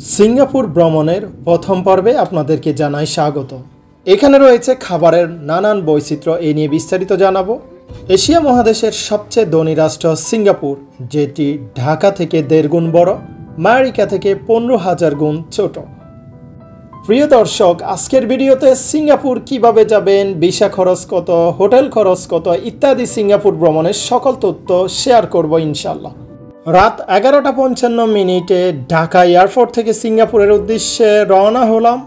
Singapore ভ্রমণের প্রথম পর্বে আপনাদেরকে জানাই স্বাগত। এখানে রয়েছে খাবারের নানান বৈচিত্র্য, এই নিয়ে বিস্তারিত জানাবো। এশিয়া মহাদেশের সবচেয়ে ধনী রাষ্ট্র সিঙ্গাপুর, যেটি ঢাকা থেকে 1.5 গুণ বড়, আমেরিকা থেকে 15,000 গুণ ছোট। প্রিয় দর্শক, আজকের ভিডিওতে সিঙ্গাপুর কিভাবে যাবেন, ভিসা খরচ কত, হোটেল খরচ কত ইত্যাদি সিঙ্গাপুর ভ্রমণের সকল তথ্য শেয়ার করব ইনশাল্লাহ। রাত 11:55 ঢাকা এয়ারপোর্ট থেকে সিঙ্গাপুরের উদ্দেশ্যে রওনা হলাম।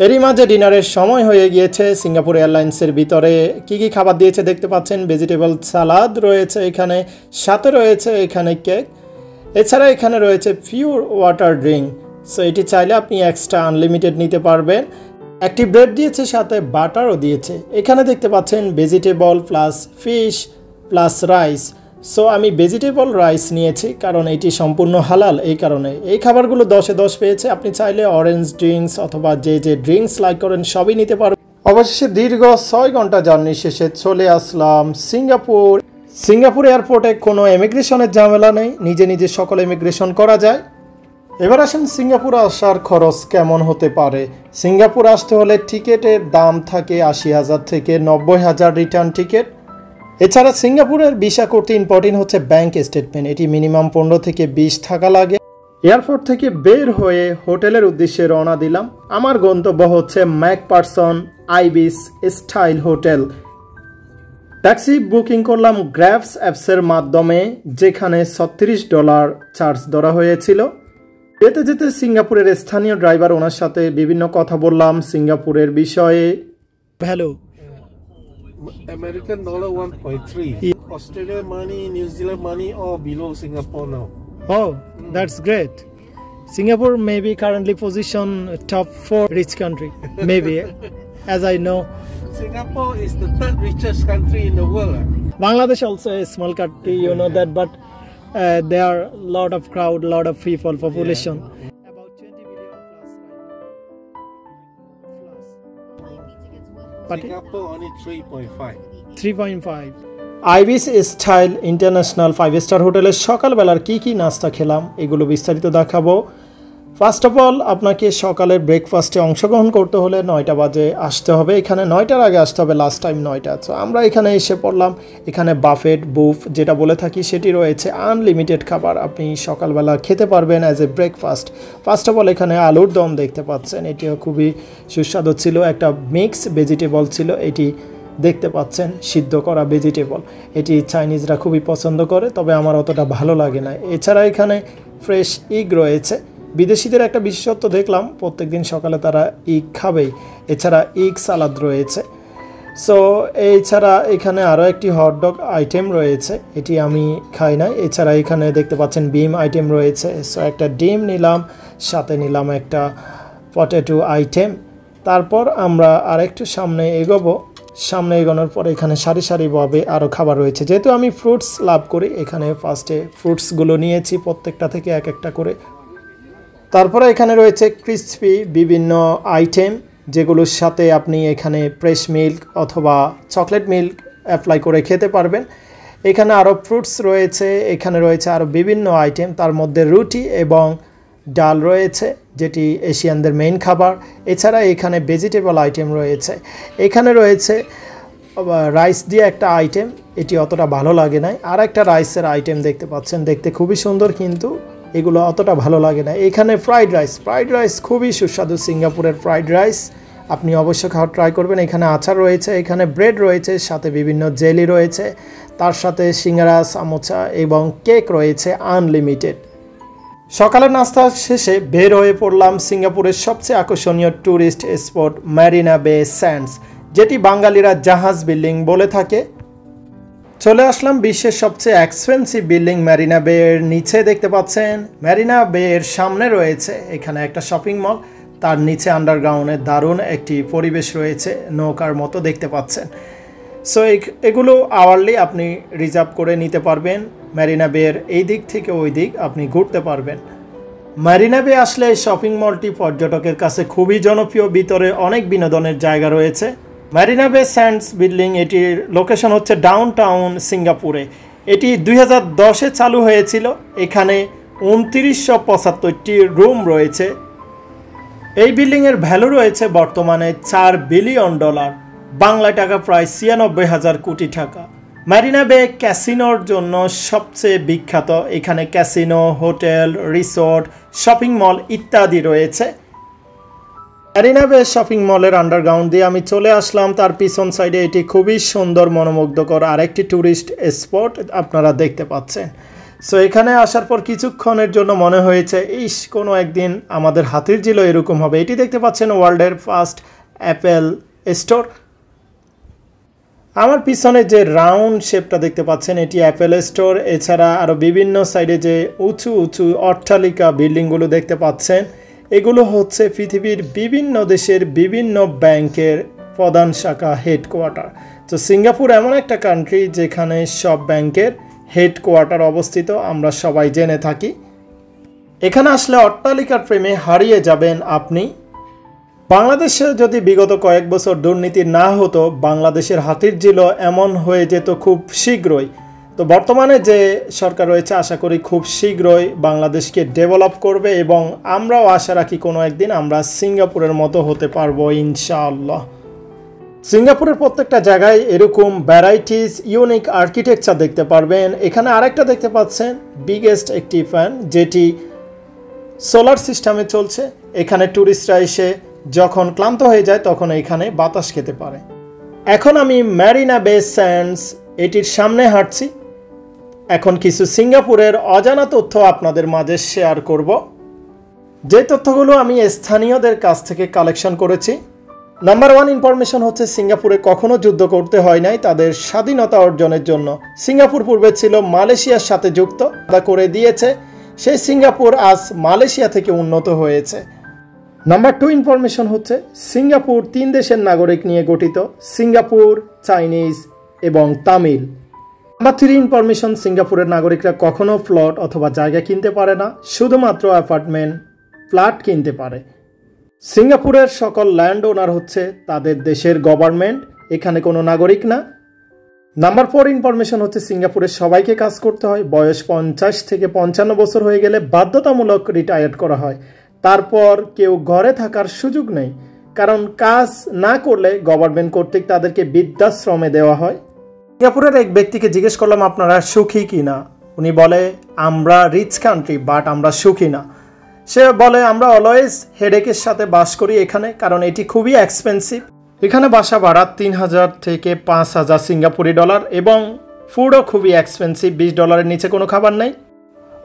এরই মাঝে ডিনারের সময় হয়ে গিয়েছে। সিঙ্গাপুর এয়ারলাইন্সের ভিতরে কি কি খাবার দিয়েছে দেখতে পাচ্ছেন। ভেজিটেবল সালাদ রয়েছে এখানে, সাথে রয়েছে এখানে কেক, এছাড়া এখানে রয়েছে পিওর ওয়াটার ড্রিঙ্ক। সো এটি চাইলে আপনি এক্সট্রা আনলিমিটেড নিতে পারবেন। একটি ব্রেড দিয়েছে, সাথে বাটারও দিয়েছে। এখানে দেখতে পাচ্ছেন vegetable plus fish plus rice. So আমি ভেজিটেবল রাইস নিয়েছি কারণ এটি সম্পূর্ণ হালাল, এই কারণে। এই খাবারগুলো 10-এ 10 পেয়েছে। আপনি চাইলে অরেঞ্জ ড্রিঙ্কস অথবা যে ড্রিঙ্কস লাইক করেন সবই নিতে পারবেন। অবশেষে দীর্ঘ 6 ঘন্টা জার্নি শেষে চলে আসলাম সিঙ্গাপুর। সিঙ্গাপুর এয়ারপোর্টে কোনো ইমিগ্রেশনের ঝামেলা নেই, নিজে নিজে সকল ইমিগ্রেশন করা যায়। এবার আসেন সিঙ্গাপুর আসার খরচ কেমন হতে পারে। সিঙ্গাপুর আসতে হলে টিকিটের দাম থাকে 80,000 থেকে 90,000 রিটার্ন টিকিট। এছাড়া সিঙ্গাপুরের ভিসা করতে ইম্পর্টেন্ট হচ্ছে ব্যাংক স্টেটমেন্ট। এটি মিনিমাম 15 থেকে 20 টাকা লাগে। এয়ারপোর্ট থেকে বের হয়ে হোটেলের উদ্দেশ্যে রওনা দিলাম। আমার গন্তব্য হচ্ছে McPherson ibis Styles hotel. Taxi booking করলাম গ্র্যাবস অ্যাপসের মাধ্যমে, যেখানে $36 চার্জ ধরা হয়েছিল। যেতে যেতে সিঙ্গাপুরের স্থানীয় ড্রাইভার, ওনার সাথে বিভিন্ন কথা বললাম সিঙ্গাপুরের বিষয়ে। Hello, American dollar 1.3. Australian money, New Zealand money, all below Singapore now. Oh, that's great. Singapore may be currently position top 4 rich country, maybe, as I know. Singapore is the 3rd richest country in the world. Bangladesh also a small country, you know that, but there are lot of crowd, lot of people, population. Yeah. About 20 million plus. But Singapore only 3.5. 3.5. Ibis Styles international 5-স্টার হোটেলের সকালবেলার কি নাস্তা খেলাম এগুলো বিস্তারিত দেখাবো। First of all, আপনাকে সকালের ব্রেকফাস্টে অংশগ্রহণ করতে হলে 9টা বাজে আসতে হবে। এখানে 9টার আগে আসতে হবে, লাস্ট টাইম 9টা। তো আমরা এখানে এসে পড়লাম। এখানে বাফেট বুফ যেটা বলে থাকি সেটি রয়েছে। আনলিমিটেড খাবার আপনি সকালবেলা খেতে পারবেন as a breakfast. First of all এখানে আলুর দম দেখতে পাচ্ছেন, এটিও খুবই সুস্বাদু ছিল। একটা মিক্স ভেজিটেবল ছিল, এটি দেখতে পাচ্ছেন সিদ্ধ করা ভেজিটেবল। এটি চাইনিজরা খুবই পছন্দ করে, তবে আমার অতটা ভালো লাগে না। এছাড়া এখানে ফ্রেশ ইগ রয়েছে। বিদেশিদের একটা বিশেষত্ব দেখলাম, প্রত্যেকদিন সকালে তারা ইগ খাবেই। এছাড়া ইগ সালাদ রয়েছে। সো এছাড়া এখানে আরও একটি হটডগ আইটেম রয়েছে, এটি আমি খাই না। এছাড়া এখানে দেখতে পাচ্ছেন বিম আইটেম রয়েছে। সো একটা ডিম নিলাম, সাথে নিলাম একটা পটেটো আইটেম। তারপর আমরা আরেকটু সামনে এগোবো। সামনে এগোনোর পরে এখানে সারি সারিভাবে আরও খাবার রয়েছে। যেহেতু আমি ফ্রুটস লাভ করি, এখানে ফার্স্টে ফ্রুটসগুলো নিয়েছি, প্রত্যেকটা থেকে এক একটা করে। তারপরে এখানে রয়েছে ক্রিসপি বিভিন্ন আইটেম, যেগুলোর সাথে আপনি এখানে ফ্রেশ মিল্ক অথবা চকলেট মিল্ক অ্যাপ্লাই করে খেতে পারবেন। এখানে আরও ফ্রুটস রয়েছে, এখানে রয়েছে আরও বিভিন্ন আইটেম, তার মধ্যে রুটি এবং ডাল রয়েছে, যেটি এশিয়ানদের মেইন খাবার। এছাড়া এখানে ভেজিটেবল আইটেম রয়েছে। এখানে রয়েছে রাইস দিয়ে একটা আইটেম, এটি অতটা ভালো লাগে না। আর একটা রাইসের আইটেম দেখতে পাচ্ছেন, দেখতে খুবই সুন্দর, কিন্তু এগুলো অতটা ভালো লাগে না। এখানে ফ্রাইড রাইস খুবই সুস্বাদু। সিঙ্গাপুরের ফ্রাইড রাইস আপনি অবশ্যই খাওয়া ট্রাই করবেন। এখানে আচার রয়েছে, এখানে ব্রেড রয়েছে, সাথে বিভিন্ন জেলি রয়েছে, তার সাথে সিঙ্গারা, সামোসা এবং কেক রয়েছে আনলিমিটেড। সকালের নাস্তা শেষে বের হয়ে পড়লাম সিঙ্গাপুরের সবচেয়ে আকর্ষণীয় ট্যুরিস্ট স্পট মারিনা বে স্যান্ডস, যেটি বাঙালিরা জাহাজ বিল্ডিং বলে থাকে। চলে আসলাম বিশ্বের সবচেয়ে এক্সপেন্সিভ বিল্ডিং মারিনা বে এর নিচে দেখতে পাচ্ছেন। মারিনা বে এর সামনে রয়েছে এখানে একটা শপিং মল, তার নিচে আন্ডারগ্রাউন্ডে দারুণ একটি পরিবেশ রয়েছে, নৌকার মতো দেখতে পাচ্ছেন। সো এগুলো আওয়ারলি আপনি রিজার্ভ করে নিতে পারবেন। মারিনা বে এর এই দিক থেকে ওই দিক আপনি ঘুরতে পারবেন। মারিনা বে আসলে এই শপিং মলটি পর্যটকের কাছে খুবই জনপ্রিয়, ভিতরে অনেক বিনোদনের জায়গা রয়েছে। মারিনা বে স্যান্ডস বিল্ডিং, এটির লোকেশন হচ্ছে ডাউন টাউন সিঙ্গাপুরে। এটি 2010-এ চালু হয়েছিল। এখানে 2975টি রুম রয়েছে। এই বিল্ডিংয়ের ভ্যালু রয়েছে বর্তমানে $4 বিলিয়ন, বাংলা টাকা প্রায় 96,000 কোটি টাকা। মারিনা বে ক্যাসিনোর জন্য সবচেয়ে বিখ্যাত। এখানে casino, hotel, resort, shopping mall ইত্যাদি রয়েছে। মারিনা বে শপিং মলের আন্ডারগ্রাউন্ড দিয়ে আমি চলে আসলাম। তার পিছন সাইডে এটি খুবই সুন্দর, মনোমুগ্ধকর আরেকটি ট্যুরিস্ট স্পট আপনারা দেখতে পাচ্ছেন। সো এখানে আসার পর কিছুক্ষণের জন্য মনে হয়েছে কোনো একদিন আমাদের হাতিরঝিলও এরকম হবে। এটি দেখতে পাচ্ছেন ওয়ার্ল্ডের ফার্স্ট অ্যাপেল স্টোর। আমার পিছনে যে রাউন্ড শেপটা দেখতে পাচ্ছেন এটি অ্যাপেল স্টোর। এছাড়া আরও বিভিন্ন সাইডে যে উঁচু উঁচু অট্টালিকা বিল্ডিংগুলো দেখতে পাচ্ছেন এগুলো হচ্ছে পৃথিবীর বিভিন্ন দেশের বিভিন্ন ব্যাংকের প্রধান শাখা, হেডকোয়ার্টার। তো সিঙ্গাপুর এমন একটা কান্ট্রি যেখানে সব ব্যাংকের হেডকোয়ার্টার অবস্থিত, আমরা সবাই জেনে থাকি। এখানে আসলে অট্টালিকার প্রেমে হারিয়ে যাবেন আপনি। বাংলাদেশে যদি বিগত কয়েক বছর দুর্নীতি না হতো, বাংলাদেশের হাতিরঝিলও এমন হয়ে যেত খুব শীঘ্রই। তো বর্তমানে যে সরকার রয়েছে আশা করি খুব শীঘ্রই বাংলাদেশকে ডেভেলপ করবে এবং আমরাও আশা রাখি কোনো একদিন আমরা সিঙ্গাপুরের মতো হতে পারবো ইনশাআল্লাহ। সিঙ্গাপুরের প্রত্যেকটা জায়গায় এরকম ভ্যারাইটিস ইউনিক আর্কিটেকচার দেখতে পারবেন। এখানে আরেকটা দেখতে পাচ্ছেন বিগেস্ট একটি ফ্যান, যেটি সোলার সিস্টেমে চলছে। এখানে ট্যুরিস্টরা এসে যখন ক্লান্ত হয়ে যায় তখন এখানে বাতাস খেতে পারে। এখন আমি ম্যারিনা বে স্যান্ডস এটির সামনে হাঁটছি। এখন কিছু সিঙ্গাপুরের অজানা তথ্য আপনাদের মাঝে শেয়ার করব, যে তথ্যগুলো আমি স্থানীয়দের কাছ থেকে কালেকশন করেছি। নাম্বার 1 ইনফরমেশন হচ্ছে সিঙ্গাপুরে কখনো যুদ্ধ করতে হয় নাই তাদের স্বাধীনতা অর্জনের জন্য। সিঙ্গাপুর পূর্বে ছিল মালয়েশিয়ার সাথে যুক্ত, তা করে দিয়েছে। সেই সিঙ্গাপুর আজ মালয়েশিয়া থেকে উন্নত হয়েছে। নাম্বার 2 ইনফরমেশন হচ্ছে সিঙ্গাপুর 3 দেশের নাগরিক নিয়ে গঠিত, সিঙ্গাপুর, চাইনিজ এবং তামিল। নাম্বার 3 ইনফরমেশন সিঙ্গাপুরের নাগরিকরা কখনো প্লট অথবা জায়গা কিনতে পারে না, শুধুমাত্র অ্যাপার্টমেন্ট, ফ্ল্যাট কিনতে পারে। সিঙ্গাপুরের সকল ল্যান্ড ওনার হচ্ছে তাদের দেশের গভর্নমেন্ট, এখানে কোনো নাগরিক না। নাম্বার 4 ইনফরমেশন হচ্ছে সিঙ্গাপুরের সবাইকে কাজ করতে হয়। বয়স 50 থেকে 55 বছর হয়ে গেলে বাধ্যতামূলক রিটায়ার্ড করা হয়। তারপর কেউ ঘরে থাকার সুযোগ নেই, কারণ কাজ না করলে গভর্নমেন্ট কর্তৃক তাদেরকে বৃদ্ধাশ্রমে দেওয়া হয়। সিঙ্গাপুরের এক ব্যক্তিকে জিজ্ঞেস করলাম আপনারা সুখী কি না। উনি বলে আমরা রিচ কান্ট্রি বাট আমরা সুখী না। সে বলে আমরা অলওয়েজ হেডেকের সাথে বাস করি এখানে, কারণ এটি খুবই এক্সপেন্সিভ। এখানে বাসা ভাড়া 3000 থেকে 5000 সিঙ্গাপুরি ডলার এবং ফুডও খুবই এক্সপেন্সিভ, $20 নিচে কোনো খাবার নেই।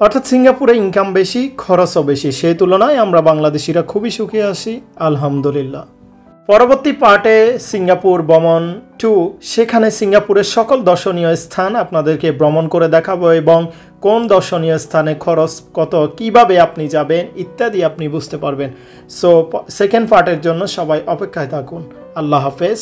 অর্থাৎ সিঙ্গাপুরে ইনকাম বেশি, খরচও বেশি। সেই তুলনায় আমরা বাংলাদেশিরা খুবই সুখী আছি আলহামদুলিল্লাহ। পরবর্তী পার্টে সিঙ্গাপুর ভ্রমণ 2, সেখানে সিঙ্গাপুরের সকল দর্শনীয় স্থান আপনাদেরকে ভ্রমণ করে দেখাবো এবং কোন দর্শনীয় স্থানে খরচ কত, কিভাবে আপনি যাবেন ইত্যাদি আপনি বুঝতে পারবেন। সো সেকেন্ড পার্টের জন্য সবাই অপেক্ষায় থাকুন। আল্লাহ হাফেজ।